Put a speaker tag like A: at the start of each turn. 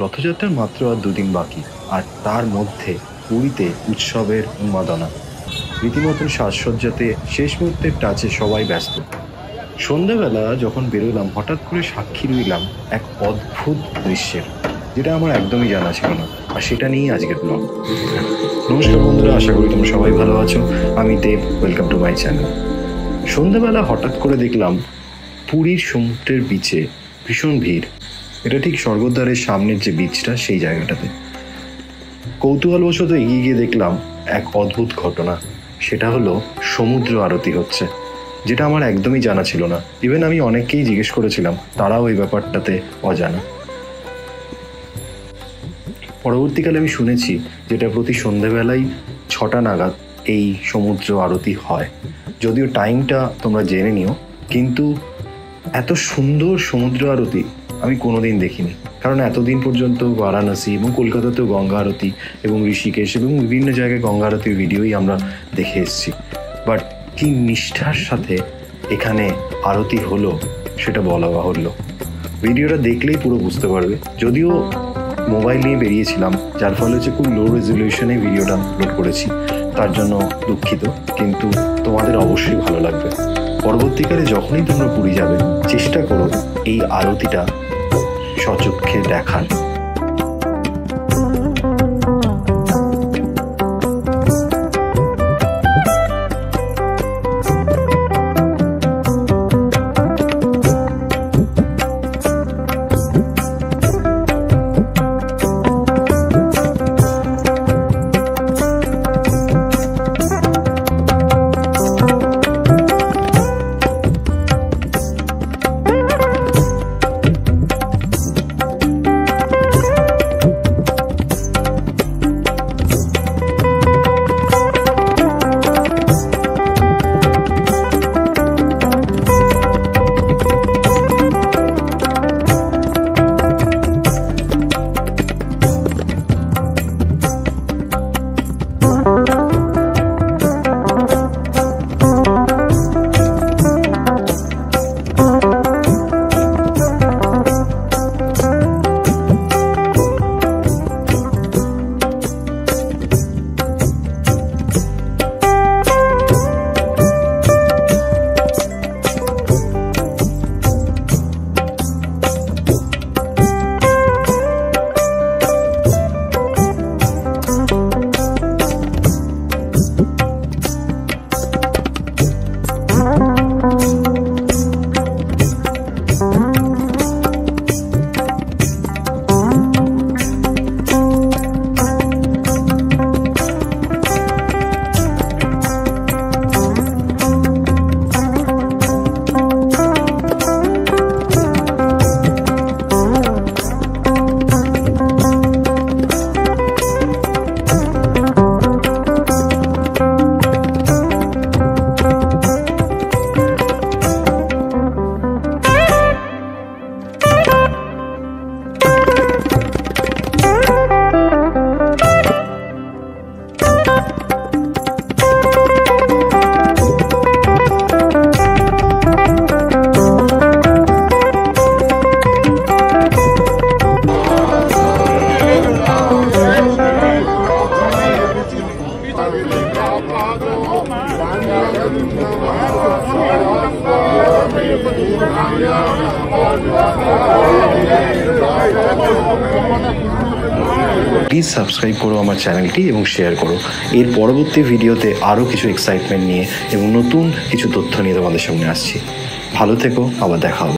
A: রথযাত্রার মাত্র আর দুদিন বাকি, আর তার মধ্যে পুরীতে উৎসবের উন্মাদনা। রীতিমতন সাজসজ্জাতে শেষ মুহূর্তের টাচে সবাই ব্যস্ত। সন্ধ্যাবেলা যখন বেরোলাম, হঠাৎ করে সাক্ষী রইলাম এক অদ্ভুত দৃশ্যের, যেটা আমার একদমই জানা ছিল না, আর সেটা নিয়েই আজকের ব্লগ। নমস্কার বন্ধুরা, আশা করি তোমরা সবাই ভালো আছো। আমি দেব, ওয়েলকাম টু মাই চ্যানেল। সন্ধ্যাবেলা হঠাৎ করে দেখলাম পুরীর সমুদ্রের বিচে ভীষণ ভিড়। এটা ঠিক স্বর্গদ্বারের সামনের যে বিচটা, সেই জায়গাটাতে। কৌতূহলবশত এগিয়ে গিয়ে দেখলাম এক অদ্ভুত ঘটনা। সেটা হলো সমুদ্র আরতি হচ্ছে, যেটা আমার একদমই জানা ছিল না। ইভেন আমি অনেককেই জিজ্ঞেস করেছিলাম, তারাও এই ব্যাপারটাতে অজানা। পরবর্তীকালে আমি শুনেছি যেটা প্রতি সন্ধেবেলায় 6টা নাগাদ এই সমুদ্র আরতি হয়। যদিও টাইমটা তোমরা জেনে নিও, কিন্তু এত সুন্দর সমুদ্র আরতি আমি কোনোদিন দেখিনি। কারণ এতদিন পর্যন্ত বারাণসী এবং কলকাতাতেও গঙ্গা আরতি এবং ঋষিকেশ এবং বিভিন্ন জায়গায় গঙ্গা আরতির ভিডিওই আমরা দেখে এসেছি। বাট কি নিষ্ঠার সাথে এখানে আরতি হলো সেটা বলা বাহুল্য। ভিডিওটা দেখলেই পুরো বুঝতে পারবে। যদিও মোবাইল নিয়ে বেরিয়েছিলাম, যার ফলে হচ্ছে খুব লো রেজলিউশনে ভিডিওটা আপলোড করেছি, তার জন্য দুঃখিত, কিন্তু তোমাদের অবশ্যই ভালো লাগবে। পরবর্তীকালে যখনই তোমরা পুরী যাবে, চেষ্টা করো এই আরতিটা সচক্ষে দেখার। প্লিজ সাবস্ক্রাইব করো আমার চ্যানেলটি এবং শেয়ার করো। এর পরবর্তী ভিডিওতে আরও কিছু এক্সাইটমেন্ট নিয়ে এবং নতুন কিছু তথ্য নিয়ে তোমাদের সামনে আসছি। ভালো থেকো, আবার দেখা হবে।